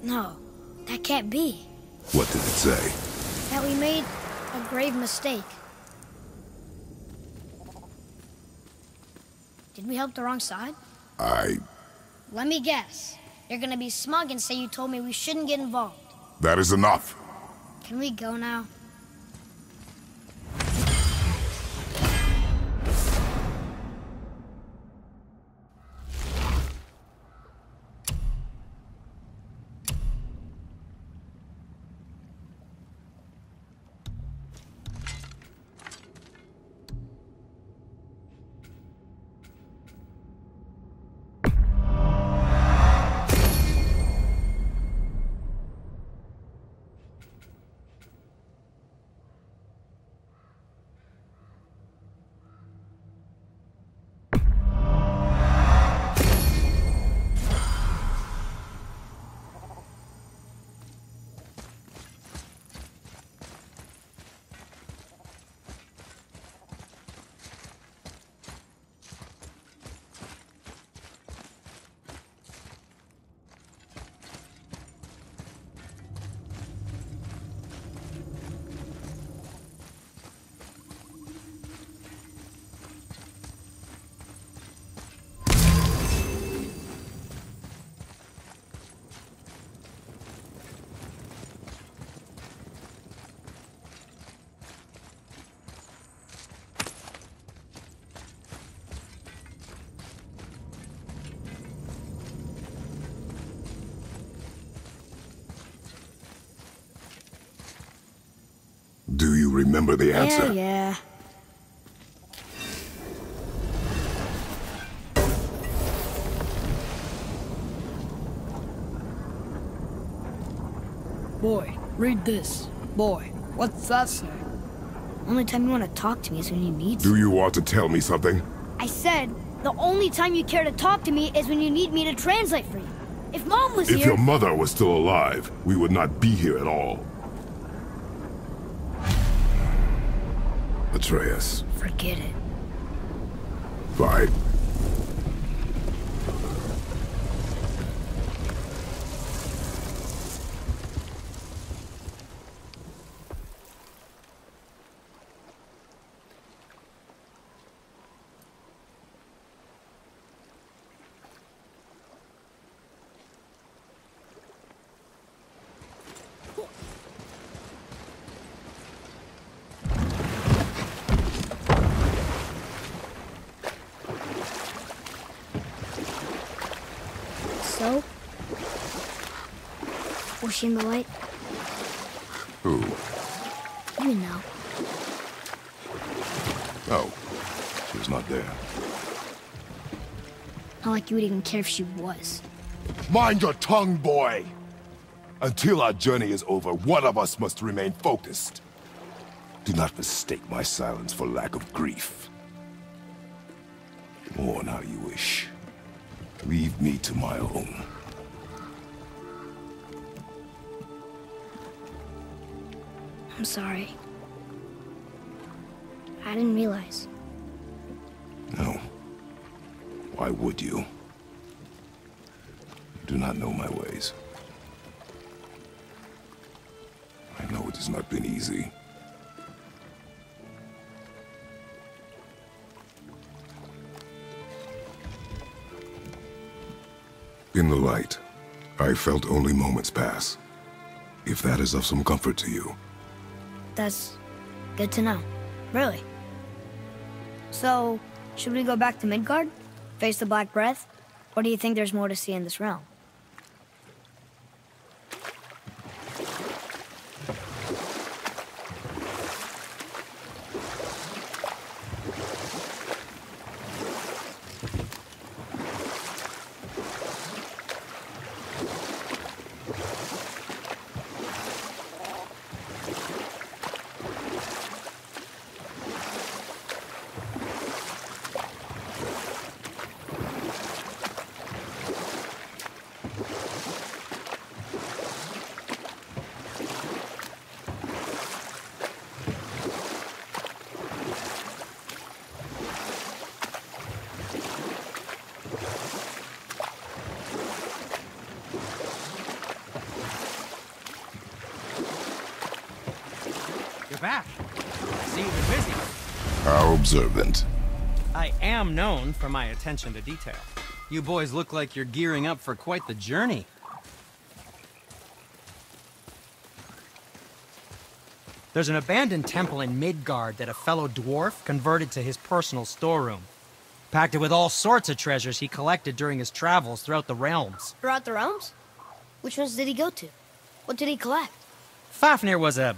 No, that can't be. What did it say? That we made a grave mistake. Did we help the wrong side? Let me guess. You're gonna be smug and say you told me we shouldn't get involved. That is enough. Can we go now? you remember the answer. Yeah. Boy, read this. Boy, what's that say? Only time you want to talk to me is when you need Do you want to tell me something? I said, the only time you care to talk to me is when you need me to translate for you. If Mom was If here... your mother was still alive, we would not be here at all. Atreus. Forget it. Fine. So? Was she in the light? Who? You know. Oh. She was not there. Not like you would even care if she was. Mind your tongue, boy! Until our journey is over, one of us must remain focused. Do not mistake my silence for lack of grief. Mourn how you wish. Leave me to my own. I'm sorry. I didn't realize. No. Why would you? You do not know my ways. I know it has not been easy. In the light, I felt only moments pass. If that is of some comfort to you. That's good to know. Really. So, should we go back to Midgard? Face the Black Breath? Or do you think there's more to see in this realm? Back. I see you've been busy. How observant. I am known for my attention to detail. You boys look like you're gearing up for quite the journey. There's an abandoned temple in Midgard that a fellow dwarf converted to his personal storeroom. Packed it with all sorts of treasures he collected during his travels throughout the realms. Throughout the realms? Which ones did he go to? What did he collect? Fafnir was a,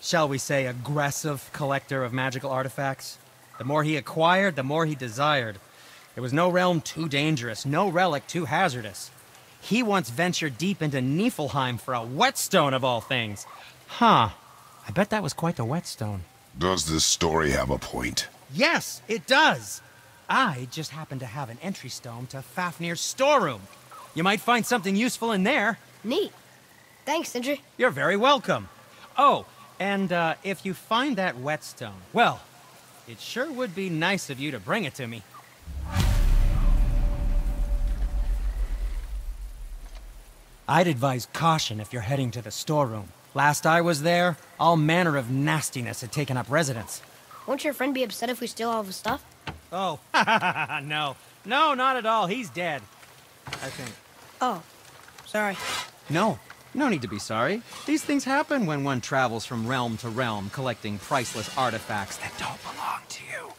shall we say, aggressive collector of magical artifacts. The more he acquired, the more he desired. There was no realm too dangerous, no relic too hazardous. He once ventured deep into Niflheim for a whetstone of all things. Huh. I bet that was quite the whetstone. Does this story have a point? Yes, it does. I just happen to have an entry stone to Fafnir's storeroom. You might find something useful in there. Neat. Thanks, Sindri. You're very welcome. Oh, and if you find that whetstone, well, it sure would be nice of you to bring it to me. I'd advise caution if you're heading to the storeroom. Last I was there, all manner of nastiness had taken up residence. Won't your friend be upset if we steal all of his stuff? Oh, no. No, not at all. He's dead, I think. Oh, sorry. No need to be sorry. These things happen when one travels from realm to realm, collecting priceless artifacts that don't belong to you.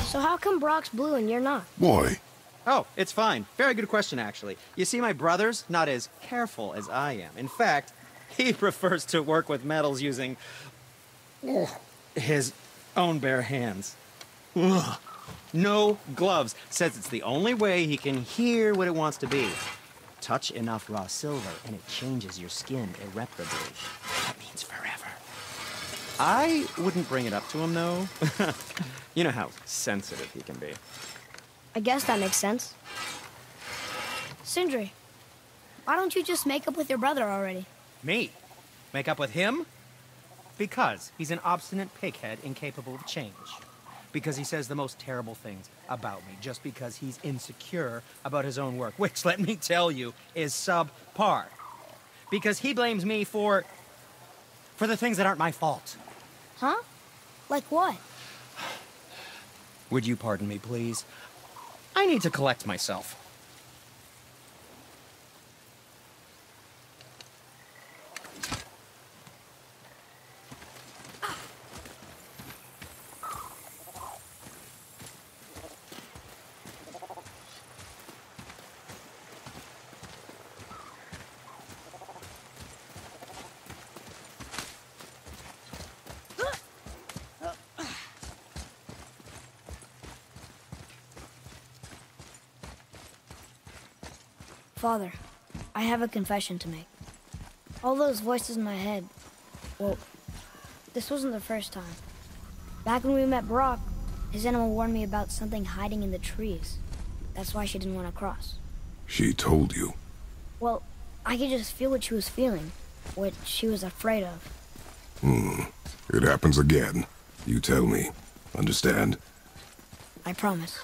So how come Brock's blue and you're not? Boy. Oh, it's fine. Very good question, actually. You see, my brother's not as careful as I am. In fact, He prefers to work with metals using his own bare hands. Ugh. No gloves. Says it's the only way he can hear what it wants to be. Touch enough raw silver and it changes your skin irreparably. That means forever. I wouldn't bring it up to him, though. You know how sensitive he can be. I guess that makes sense. Sindri, why don't you just make up with your brother already? Me? Make up with him? Because he's an obstinate pighead incapable of change. Because he says the most terrible things about me, just because he's insecure about his own work, which, let me tell you, is subpar. Because he blames me for the things that aren't my fault. Huh? Like what? Would you pardon me, please? I need to collect myself. Father, I have a confession to make. All those voices in my head, well, this wasn't the first time. Back when we met Brock, his animal warned me about something hiding in the trees. That's why she didn't want to cross. She told you? Well, I could just feel what she was feeling, what she was afraid of. It happens again. You tell me. Understand? I promise.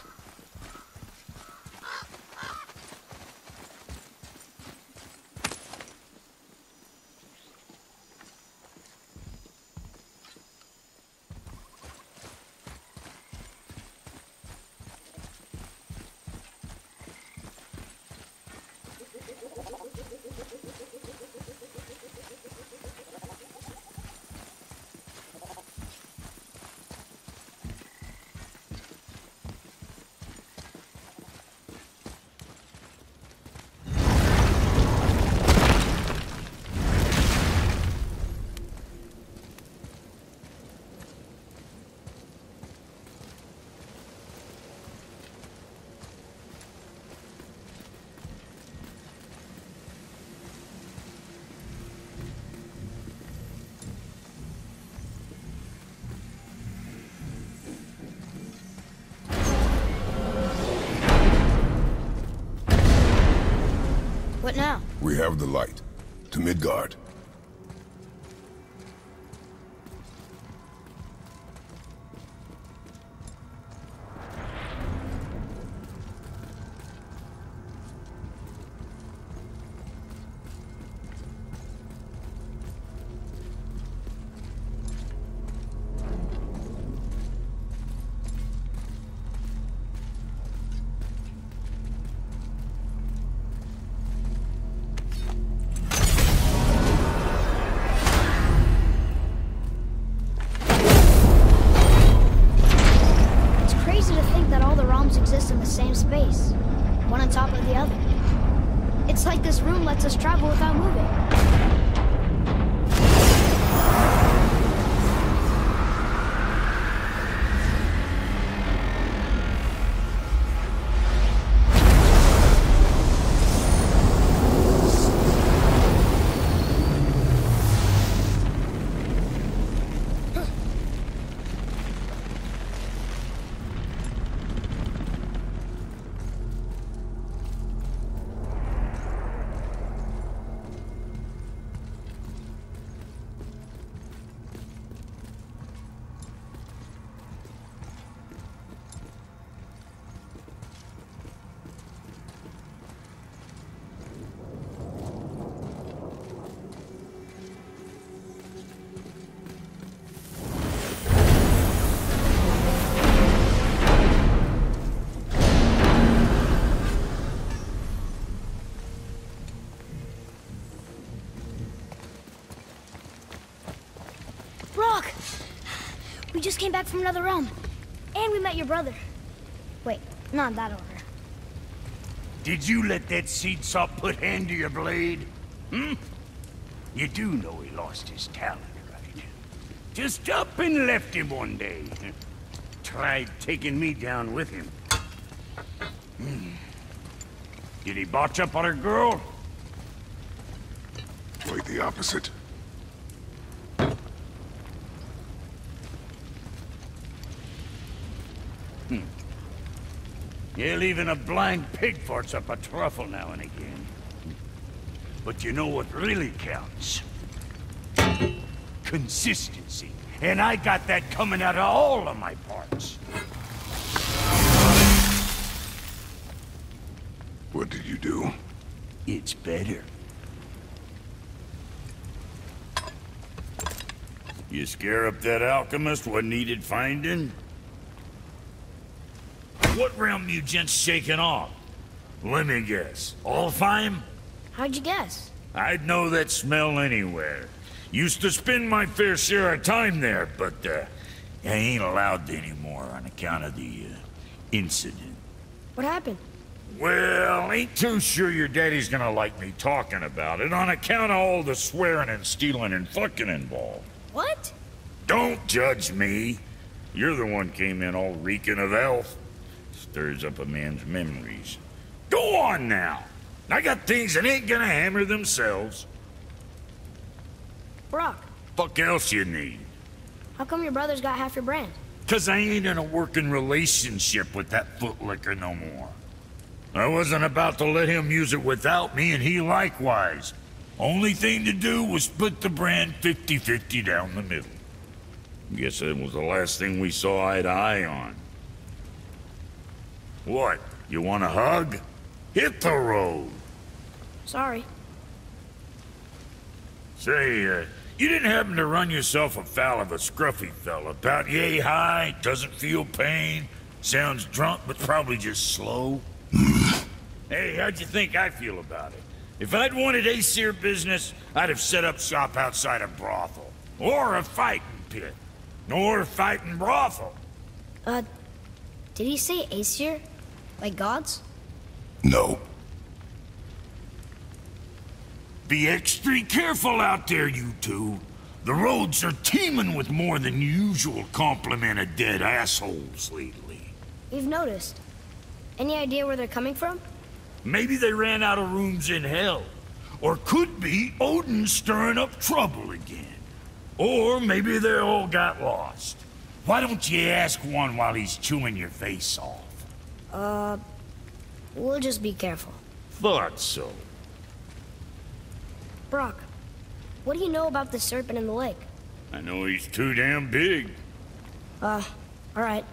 What now? We have the light. To Midgard. Exist in the same space, one on top of the other. It's like this room lets us travel without moving. Brock! We just came back from another realm. And we met your brother. Wait, not in that order. Did you let that seed sop put hand to your blade? Hmm? You do know he lost his talent, right? Just up and left him one day. Tried taking me down with him. Did he botch up on a girl? Quite the opposite. Yeah, even a blind pig farts up a truffle now and again. But you know what really counts? Consistency. And I got that coming out of all of my parts. What did you do? It's better. You scare up that alchemist what needed finding? What realm you gents shaking off? Let me guess. Alfheim? How'd you guess? I'd know that smell anywhere. Used to spend my fair share of time there, but I ain't allowed anymore on account of the incident. What happened? Well, ain't too sure your daddy's gonna like me talking about it on account of all the swearing and stealing and fucking involved. What? Don't judge me. You're the one came in all reeking of elf. Stirs up a man's memories. Go on now. I got things that ain't gonna hammer themselves. Brock, Fuck else you need? how come your brother's got half your brand? 'Cause I ain't in a working relationship with that footlicker no more. I wasn't about to let him use it without me, and he likewise. Only thing to do was split the brand 50-50 down the middle. Guess that was the last thing we saw eye to eye on. What, you want a hug? Hit the road. Sorry. Say, you didn't happen to run yourself afoul of a scruffy fella, about yay high, doesn't feel pain, sounds drunk but probably just slow? Hey, how'd you think I feel about it? If I'd wanted Aesir business, I'd have set up shop outside a brothel. Or a fighting pit. Or a fighting brothel. Did he say Aesir? Like gods? No. Be extra careful out there, you two. The roads are teeming with more than usual complement of dead assholes lately. We've noticed. Any idea where they're coming from? Maybe they ran out of rooms in hell. Or could be Odin stirring up trouble again. Or maybe they all got lost. Why don't you ask one while he's chewing your face off? We'll just be careful. Thought so. Brock, what do you know about the serpent in the lake? I know he's too damn big. Alright.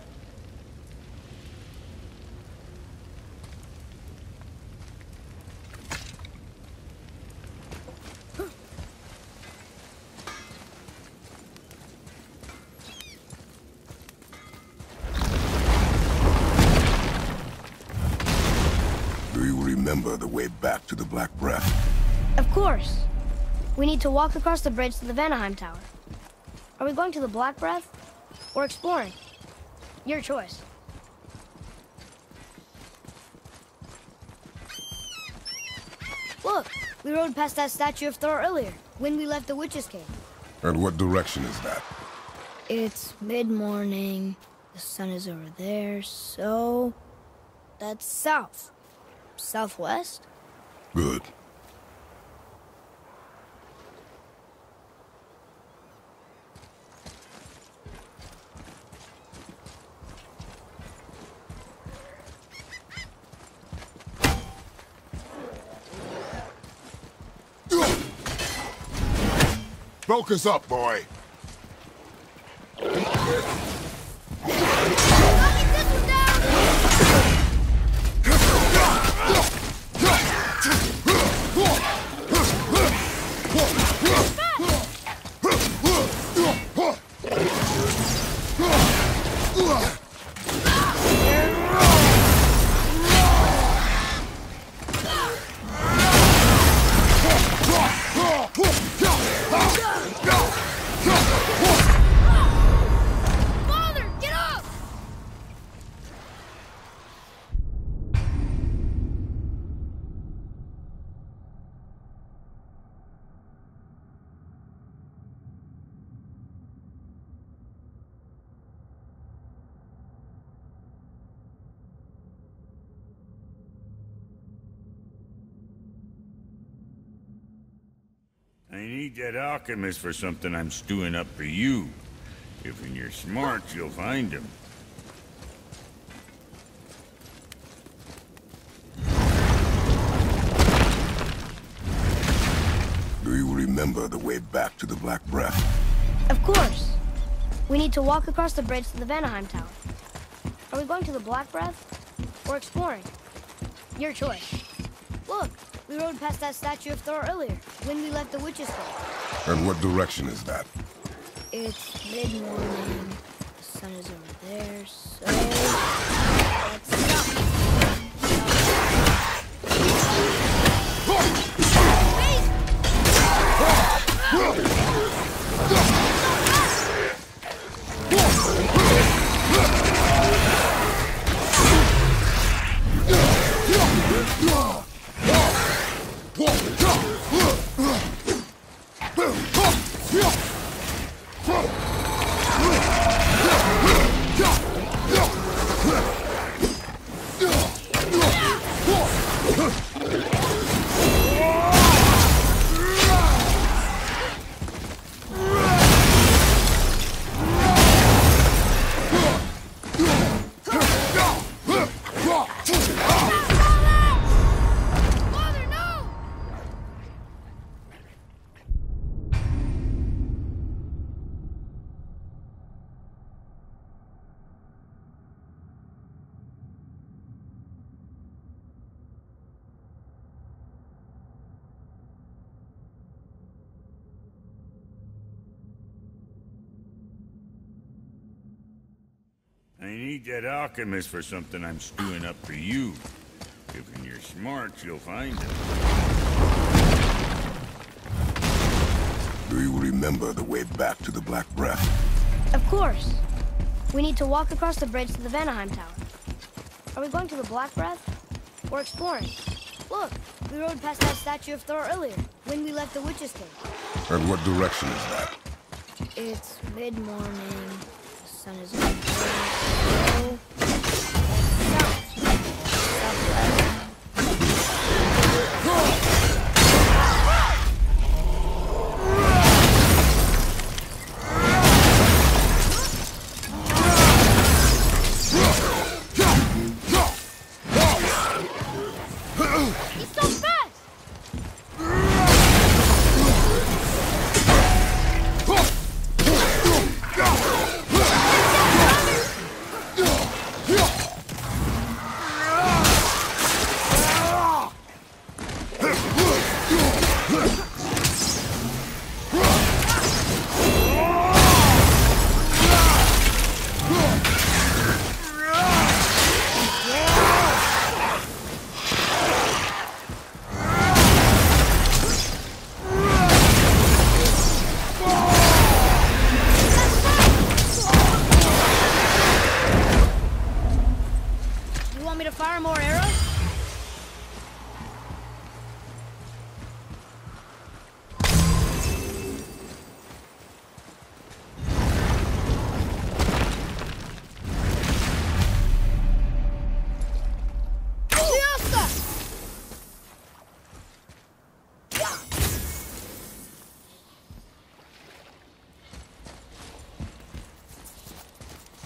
Do you remember the way back to the Black Breath? Of course. We need to walk across the bridge to the Vanaheim Tower. Are we going to the Black Breath? Or exploring? Your choice. Look, we rode past that statue of Thor earlier, when we left the Witch's Cave. And what direction is that? It's mid-morning, the sun is over there, so... that's south. Southwest? Good. Focus up, boy. I need that alchemist for something I'm stewing up for you. If you're smart, you'll find him. Do you remember the way back to the Black Breath? Of course. We need to walk across the bridge to the Vanaheim Tower. Are we going to the Black Breath or exploring? Your choice. Look, we rode past that statue of Thor earlier when we left the Witch's Cave. And what direction is that? It's mid-morning. The sun is over there, so let's stop. I need that alchemist for something I'm stewing up for you. If you're smart, you'll find him. Do you remember the way back to the Black Breath? Of course. We need to walk across the bridge to the Vanaheim Tower. Are we going to the Black Breath or exploring? Look, we rode past that statue of Thor earlier when we left the Witch's Cave. And what direction is that? It's mid-morning. The sun is over there, so southwest. He's so fast! You want me to fire more arrows?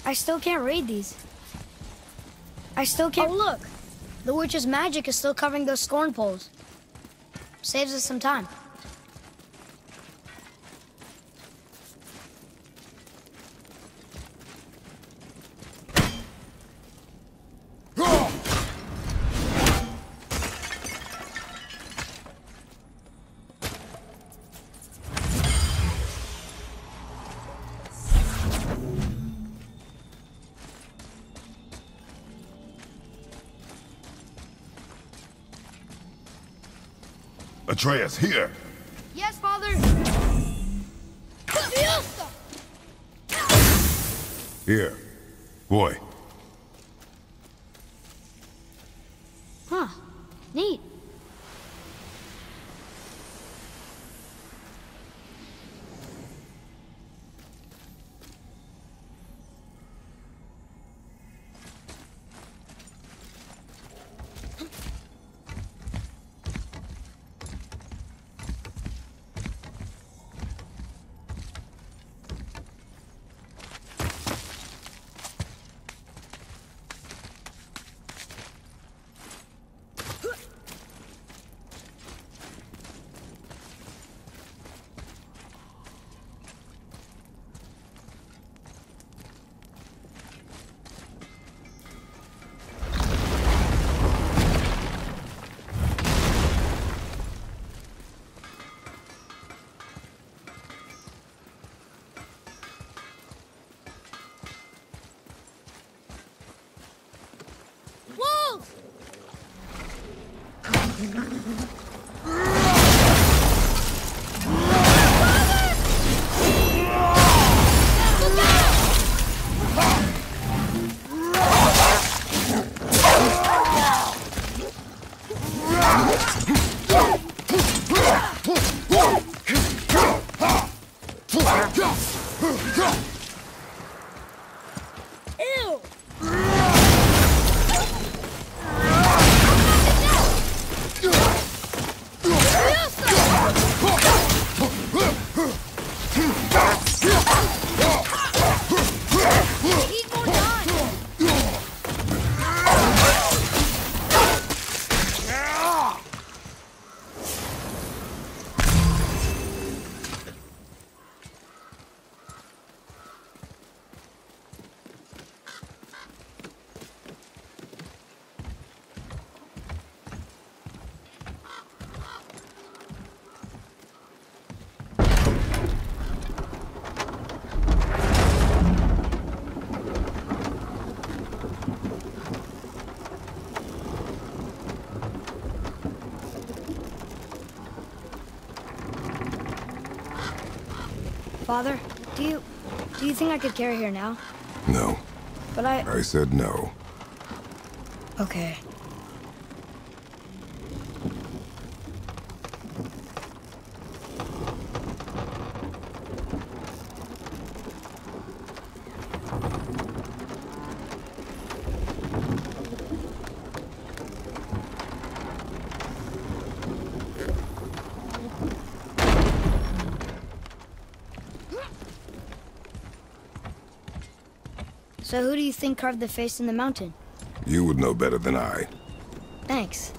I still can't read these. I still can't. Oh, look! The witch's magic is still covering those scorn poles. Saves us some time. Atreus, here! Yes, Father! Here. Boy. Huh. Neat. Father, do you think I could carry her now? No. But I said no. Okay. So who do you think carved the face in the mountain? You would know better than I. Thanks.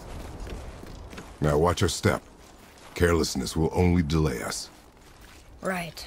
Now watch your step. Carelessness will only delay us. Right.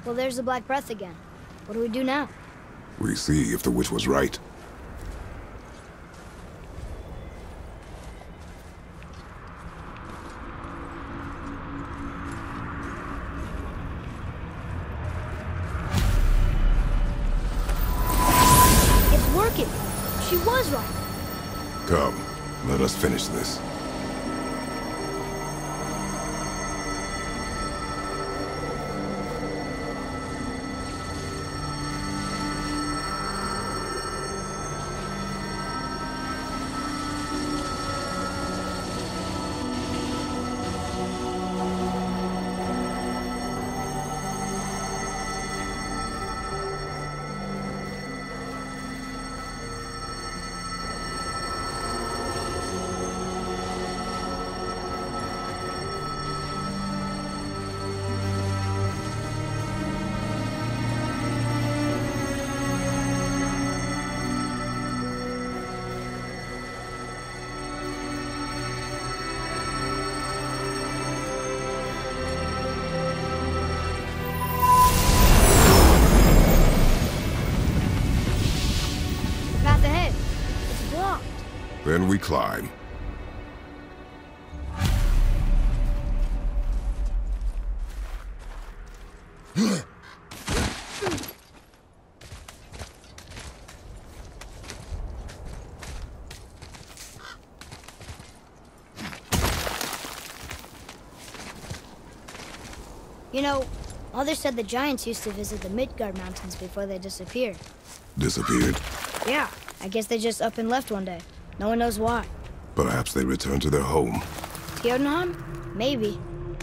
Well, there's the Black Breath again. What do we do now? We see if the witch was right. It's working! She was right! Come, let us finish this. Then we climb. You know, Mother said the giants used to visit the Midgard Mountains before they disappeared. Disappeared? Yeah, I guess they just up and left one day. No one knows why. Perhaps they returned to their home. Jotunheim? Maybe.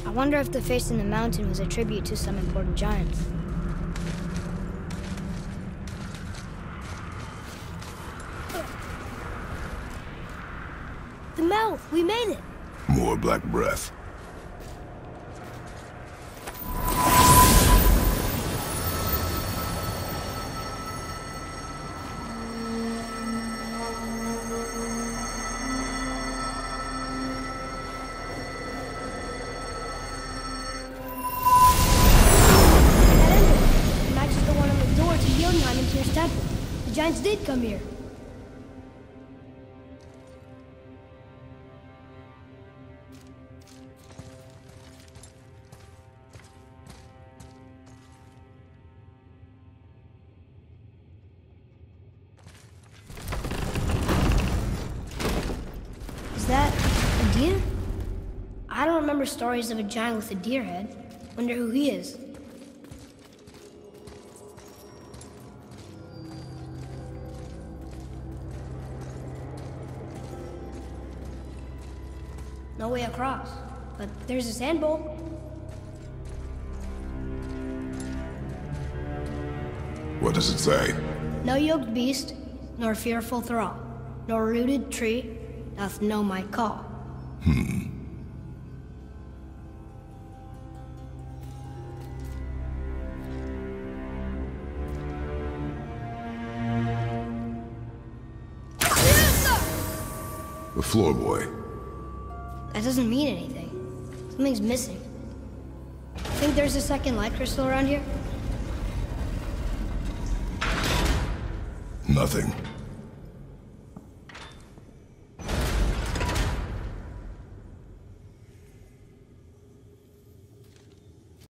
I wonder if the face in the mountain was a tribute to some important giants. The south. We made it. More black breath. The giants did come here. Is that a deer? I don't remember stories of a giant with a deer head. Wonder who he is. No way across, but there's a sand bowl. What does it say? No yoked beast, nor fearful thrall, nor rooted tree doth know my call. The floor boy. That doesn't mean anything. Something's missing. Think there's a second light crystal around here? Nothing.